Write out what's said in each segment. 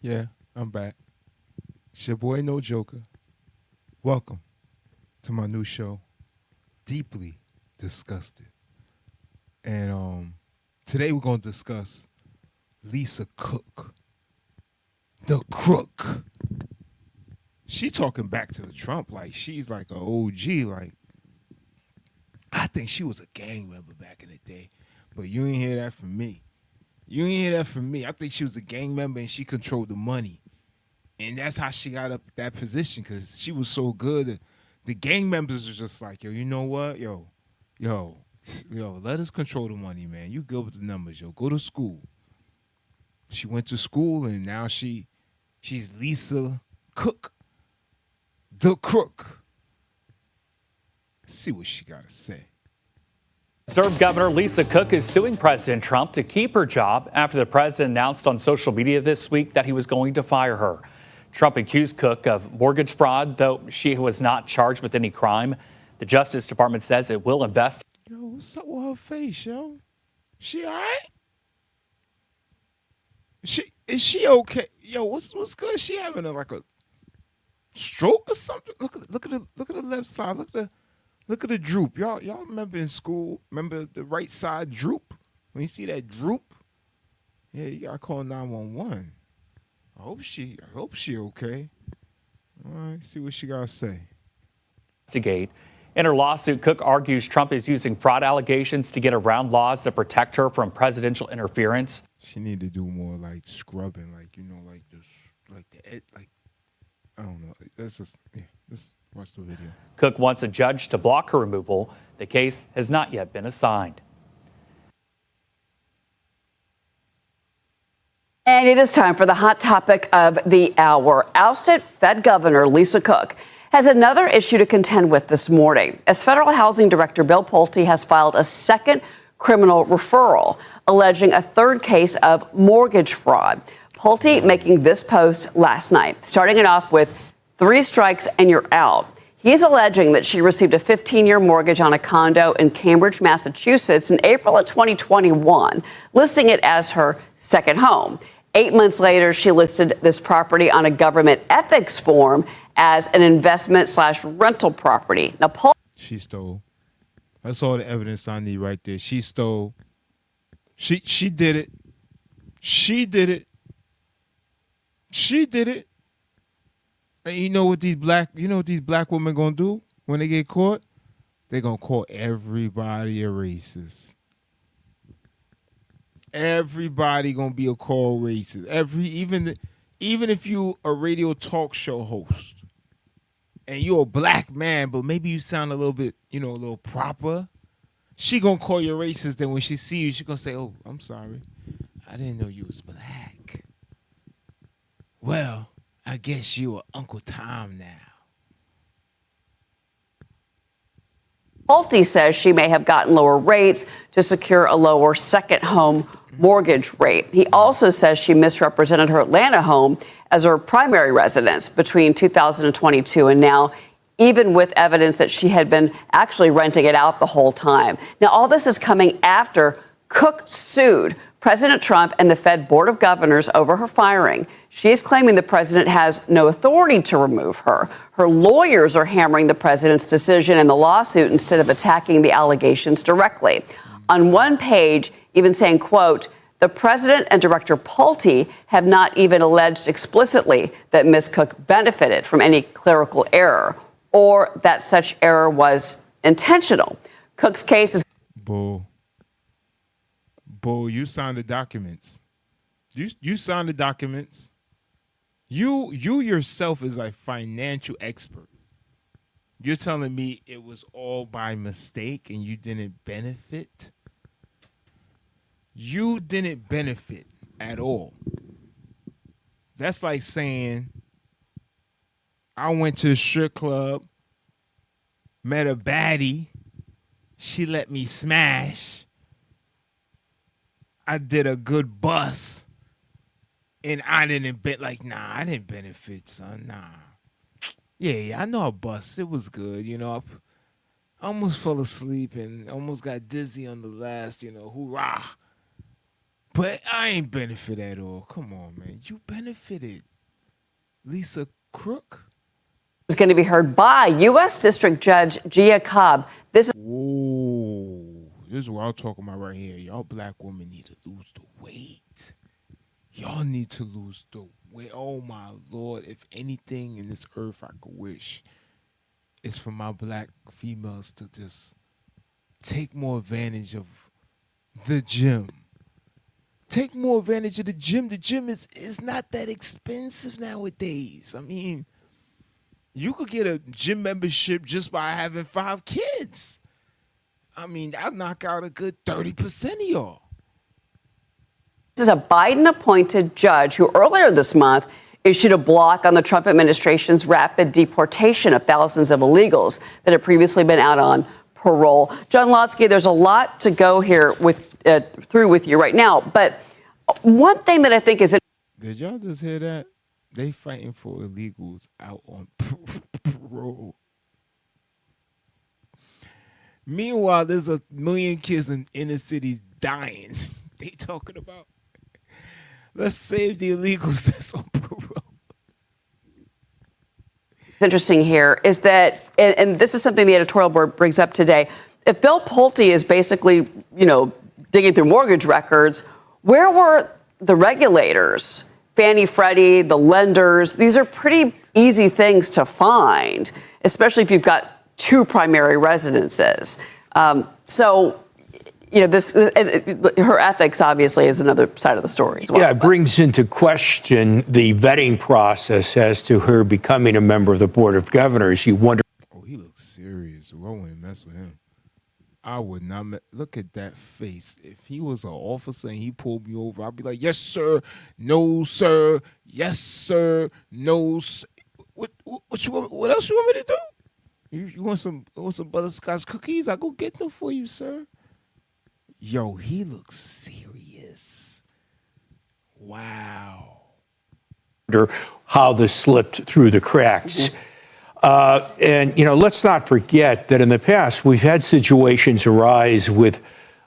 Yeah, I'm back. It's your boy No Joker. Welcome to my new show, Deeply Disgusted. And today we're gonna discuss Lisa Cook, the crook. She talking back to the Trump like she's like a OG. Like I think she was a gang member back in the day, but you ain't hear that from me. You ain't hear that from me. I think she was a gang member and she controlled the money. And that's how she got up that position because she was so good. The gang members were just like, yo, you know what? Yo, let us control the money, man. You good with the numbers, yo. Go to school. She went to school and now she's Lisa Cook, the crook. Let's see what she got to say. Conservative Governor Lisa Cook is suing President Trump to keep her job after the president announced on social media this week that he was going to fire her. Trump accused Cook of mortgage fraud, though she was not charged with any crime. The Justice Department says it will investigate. Yo, what's up with her face, yo? She all right? Is she okay? Yo, what's good? She having like a stroke or something? Look at the left side. Look at the droop. Y'all remember in school? Remember the right side droop? When you see that droop, yeah, you gotta call 911. I hope she okay. All right, see what she gotta say. In her lawsuit, Cook argues Trump is using fraud allegations to get around laws that protect her from presidential interference. She need to do more like scrubbing, like like this, like I don't know. That's just Let's watch the video. Cook wants a judge to block her removal. The case has not yet been assigned. And it is time for the hot topic of the hour. Ousted Fed Governor Lisa Cook has another issue to contend with this morning, as Federal Housing Director Bill Pulte has filed a second criminal referral, alleging a third case of mortgage fraud. Pulte making this post last night, starting it off with 3 strikes and you're out. He's alleging that she received a 15-year mortgage on a condo in Cambridge, Massachusetts in April of 2021, listing it as her second home. 8 months later, she listed this property on a government ethics form as an investment/rental property. Now, she stole. That's all the evidence I need right there. She stole. She did it. She did it. She did it. And you know what these black women gonna do when they get caught? They gonna call everybody a racist. Everybody gonna be a call racist. Even if you a radio talk show host and you're a black man, but maybe you sound a little bit, a little proper, she gonna call you racist. Then when she see you, she gonna say, "Oh, I'm sorry, I didn't know you was black. Well, I guess you are Uncle Tom now." Pulte says she may have gotten lower rates to secure a lower second home mortgage rate. He also says she misrepresented her Atlanta home as her primary residence between 2022 and now, even with evidence that she had been actually renting it out the whole time. Now, all this is coming after Cook sued President Trump and the Fed Board of Governors over her firing. She is claiming the president has no authority to remove her. Her lawyers are hammering the president's decision in the lawsuit instead of attacking the allegations directly. On one page, even saying, quote, "The president and Director Pulte have not even alleged explicitly that Ms. Cook benefited from any clerical error or that such error was intentional." Cook's case is... Bull, you signed the documents. You signed the documents. You yourself is a financial expert. You're telling me it was all by mistake and you didn't benefit? You didn't benefit at all. That's like saying I went to a strip club, met a baddie, she let me smash. I did a good bust, and I didn't I didn't benefit, son. Nah. Yeah, I know I bust. It was good, I almost fell asleep and almost got dizzy on the last, hoorah. But I ain't benefit at all. Come on, man. You benefited. Lisa Crook? Is going to be heard by U.S. District Judge Gia Cobb. This is Whoa. This is what I'm talking about right here. Y'all black women need to lose the weight. Y'all need to lose the weight. Oh, my Lord. If anything in this earth I could wish, it's for my black females to just take more advantage of the gym. Take more advantage of the gym. The gym is not that expensive nowadays. I mean, you could get a gym membership just by having 5 kids. I mean, I'll knock out a good 30% of y'all. is a Biden-appointed judge who earlier this month issued a block on the Trump administration's rapid deportation of thousands of illegals that had previously been out on parole. John Lotsky, there's a lot to go here through with you right now, but one thing that I think is... Did y'all just hear that? They fighting for illegals out on parole. Meanwhile, there's a million kids in inner cities dying. They talking about, let's save the illegals that's on parole. What's interesting here is that, and this is something the editorial board brings up today, if Bill Pulte is basically, digging through mortgage records, where were the regulators? Fannie, Freddie, the lenders. These are pretty easy things to find, especially if you've got 2 primary residences. Her ethics obviously is another side of the story as well. Yeah, it brings into question the vetting process as to her becoming a member of the Board of Governors. You wonder. Oh, he looks serious. I wouldn't mess with him. I would not. Look at that face. If he was an officer and he pulled me over, I'd be like, yes, sir. No, sir. Yes, sir. No, sir. What else you want me to do? You want some butterscotch cookies? I'll go get them for you, sir. Yo, he looks serious. Wow. How this slipped through the cracks. And let's not forget that in the past, we've had situations arise with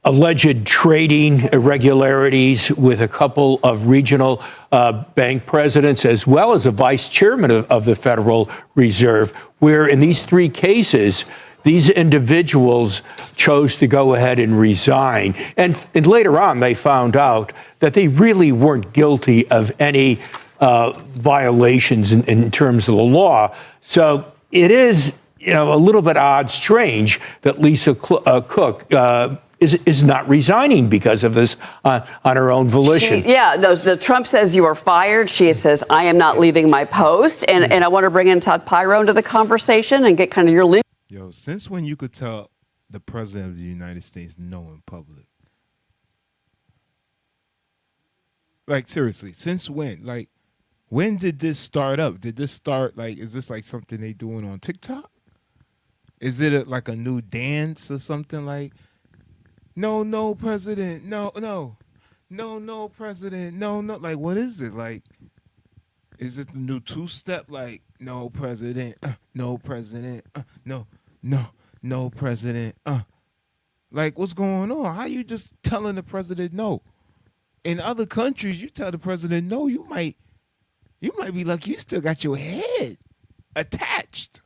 alleged trading irregularities with a couple of regional bank presidents, as well as a vice chairman of the Federal Reserve, where in these 3 cases, these individuals chose to go ahead and resign. And later on, they found out that they really weren't guilty of any violations in terms of the law. So it is, a little bit odd, strange that Lisa Cook is not resigning because of this on her own volition. Trump says you are fired. She says, I am not leaving my post. And I want to bring in Todd Pyro into the conversation and get kind of your legal. Yo, since when you could tell the president of the United States no in public? Like, seriously, since when? Like, when did this start up? Did this start, is this like something they doing on TikTok? Is it like a new dance or something like, no, president, no, president, no. Like, what is it? Like, is it the new 2-step? Like, no, president, no, president, no, president, Like, what's going on? How you just telling the president no? In other countries, you tell the president no, you might be lucky you still got your head attached.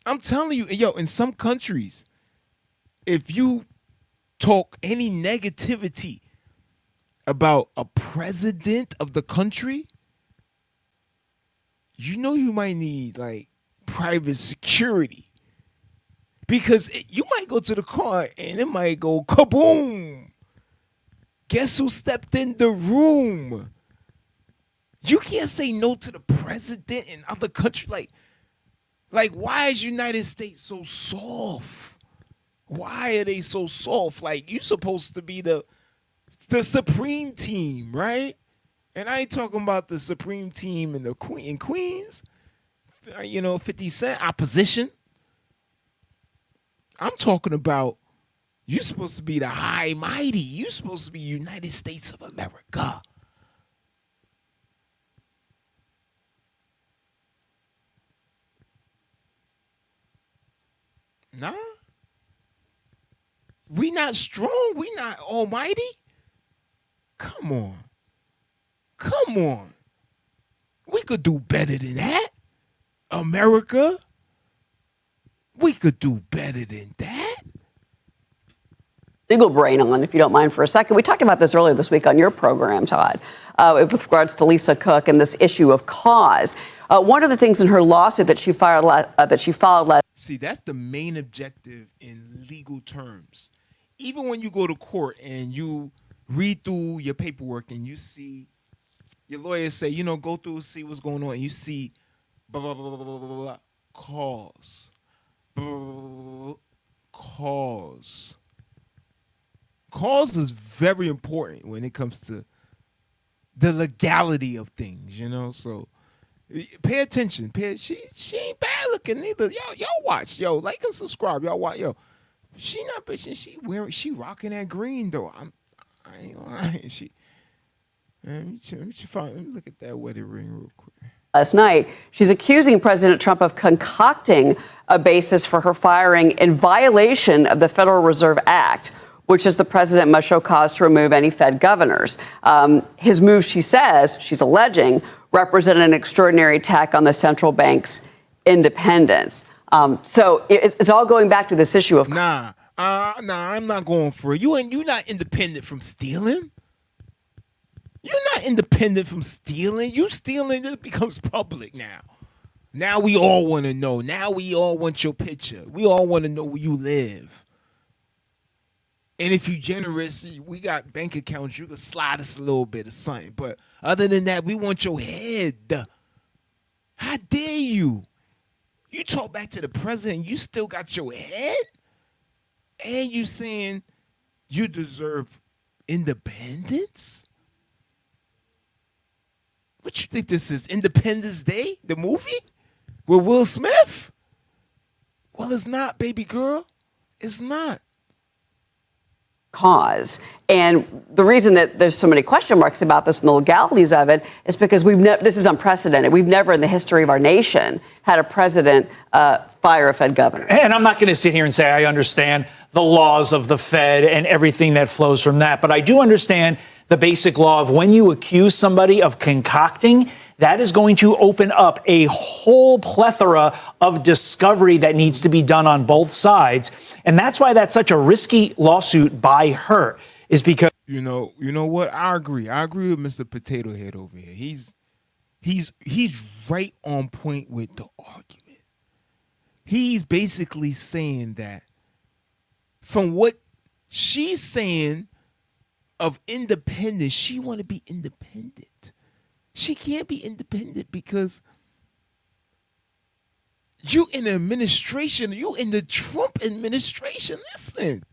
I'm telling you, yo, in some countries, if you talk any negativity about a president of the country, you might need private security, because you might go to the car and it might go kaboom. Guess who stepped in the room? You can't say no to the president in other countries. Like, why is United States so soft? Why are they so soft? Like, you supposed to be the supreme team, right? And I ain't talking about the supreme team in Queens. 50 Cent opposition. I'm talking about you supposed to be the high mighty. You supposed to be United States of America. Nah. We not strong. We not almighty. Come on. Come on. We could do better than that. America. We could do better than that. Legal brain on, if you don't mind for a second. We talked about this earlier this week on your program, Todd, with regards to Lisa Cook and this issue of cause. One of the things in her lawsuit that she filed last. See, that's the main objective in legal terms. Even when you go to court and you read through your paperwork and you see your lawyers say, go through, see what's going on, and you see blah, blah, blah, blah, blah, blah, blah, cause. Cause. Cause is very important when it comes to the legality of things, So pay attention. She ain't bad looking either. Y'all watch. Like and subscribe. Y'all watch. She not bitching. She rocking that green though. I ain't lying. Let me look at that wedding ring real quick. Last night, she's accusing President Trump of concocting a basis for her firing in violation of the Federal Reserve Act, which is the president must show cause to remove any Fed governors. His move, she's alleging, represented an extraordinary attack on the central bank's independence. So it's all going back to this issue of. Nah, I'm not going for it. You're not independent from stealing. You're not independent from stealing. You stealing, it becomes public now. Now we all want to know. Now we all want your picture. We all want to know where you live. And if you generous, we got bank accounts. You can slide us a little bit of something. But other than that, we want your head. How dare you? You talk back to the president, you still got your head? And you saying you deserve independence? What you think this is, Independence Day, the movie? With Will Smith? Well, it's not, baby girl. It's not. Cause. And the reason that there's so many question marks about this and the legalities of it is because this is unprecedented. We've never in the history of our nation had a president fire a Fed governor. And I'm not going to sit here and say I understand the laws of the Fed and everything that flows from that, but I do understand the basic law of when you accuse somebody of concocting, that is going to open up a whole plethora of discovery that needs to be done on both sides. And that's why that's such a risky lawsuit by her, is because. You know what? I agree. I agree with Mr. Potato Head over here. He's right on point with the argument. He's basically saying that from what she's saying of independence, she want to be independent. She can't be independent because you in the administration, you in the Trump administration. Listen.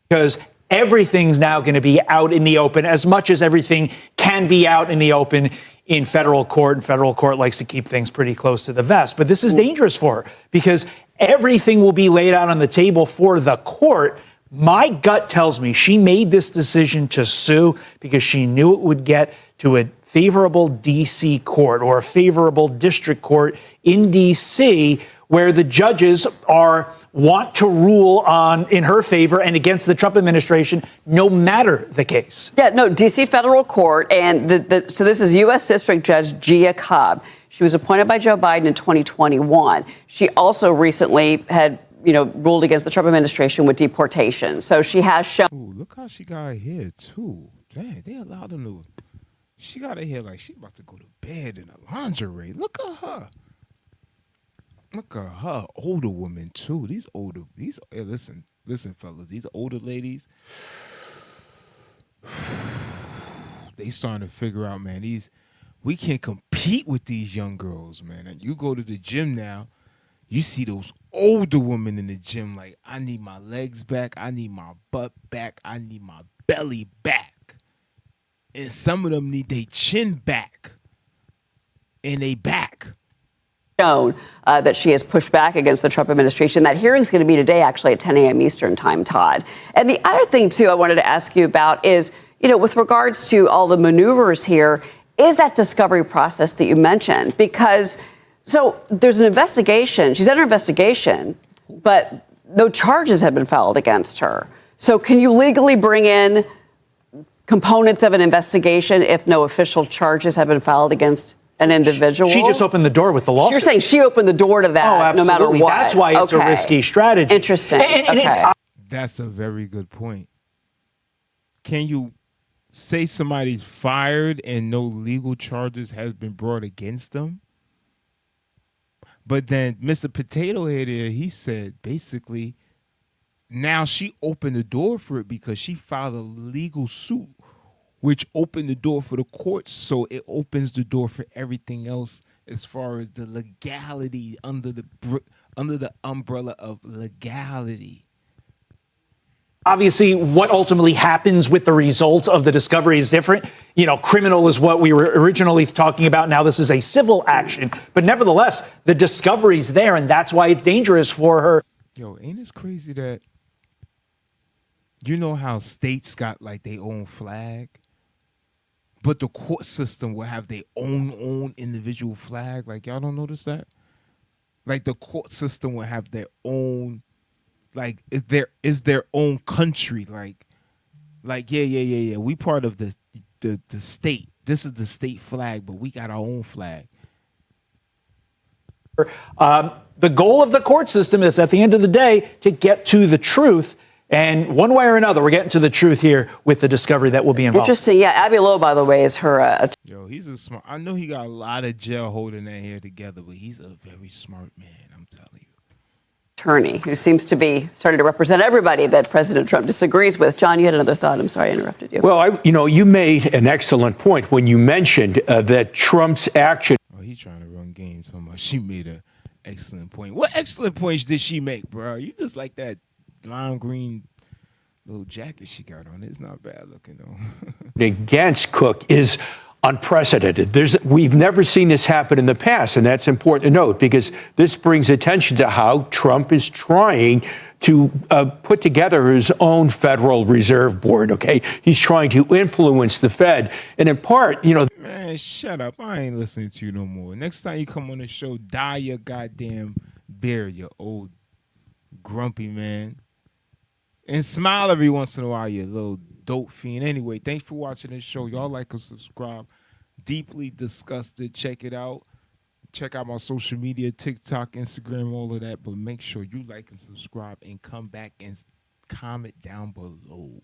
Because everything's now going to be out in the open, as much as everything can be out in the open in federal court. And federal court likes to keep things pretty close to the vest. But this is dangerous for her because everything will be laid out on the table for the court. My gut tells me she made this decision to sue because she knew it would get to a favorable D.C. court or a favorable district court in D.C. where the judges want to rule in her favor and against the Trump administration, no matter the case. Yeah, no, D.C. federal court. And so this is U.S. District Judge Gia Cobb. She was appointed by Joe Biden in 2021. She also recently had ruled against the Trump administration with deportation. So she has shown. Ooh, look how she got her hair, too. Dang, they allowed her to. She got her hair like she about to go to bed in a lingerie. Look at her. Look at her. Older woman, too. Hey, listen, fellas. These older ladies, they starting to figure out, man, we can't compete with these young girls, man. And you go to the gym now, you see those older women in the gym like, I need my legs back, I need my butt back, I need my belly back. And some of them need their chin back and they back. Shown that she has pushed back against the Trump administration. That hearing's going to be today, actually, at 10 a.m. Eastern time, Todd. And the other thing, too, I wanted to ask you about is, with regards to all the maneuvers here, is that discovery process that you mentioned? Because, so there's an investigation. She's under investigation, but no charges have been filed against her. So can you legally bring in components of an investigation if no official charges have been filed against an individual? She just opened the door with the lawsuit. You're saying she opened the door to that no matter absolutely. what. That's why it's a risky strategy. Interesting. And okay. That's a very good point. Can you say somebody's fired and no legal charges has been brought against them? But then Mr. Potato Head here, he said basically now she opened the door for it because she filed a legal suit, which opened the door for the courts. So it opens the door for everything else as far as the legality under the umbrella of legality. Obviously, what ultimately happens with the results of the discovery is different. You know, criminal is what we were originally talking about. Now this is a civil action. But nevertheless, the discovery's there, and that's why it's dangerous for her. Yo, ain't it crazy that you know how states got like their own flag, but the court system will have their own individual flag? Like, y'all don't notice that? Like, the court system will have their own, like, is their own country. Like, yeah. We part of the state. This is the state flag, but we got our own flag. The goal of the court system is, at the end of the day, to get to the truth. And one way or another, we're getting to the truth here with the discovery that will be involved. Interesting. Yeah, Abby Lowe, by the way, is her Yo, he's a smart. I know he got a lot of jail holding that hair together, but he's a very smart man, I'm telling you. attorney who seems to be starting to represent everybody that President Trump disagrees with. John, you had another thought. I'm sorry I interrupted you. Well, you made an excellent point when you mentioned that Trump's action. Oh, he's trying to run games so much. She made an excellent point. What excellent points did she make, bro? You just like that lime green little jacket she got on. It's not bad looking, though. Against Cook is unprecedented. We've never seen this happen in the past, and that's important to note because this brings attention to how Trump is trying to put together his own Federal Reserve Board, okay? He's trying to influence the Fed, and in part, Man, shut up. I ain't listening to you no more. Next time you come on the show, dye your goddamn beard, you old grumpy man. And smile every once in a while, you little dope fiend. Anyway, thanks for watching this show. Y'all like and subscribe. Deeply Disgusted. Check it out. Check out my social media, TikTok, Instagram, all of that. But make sure you like and subscribe and come back and comment down below.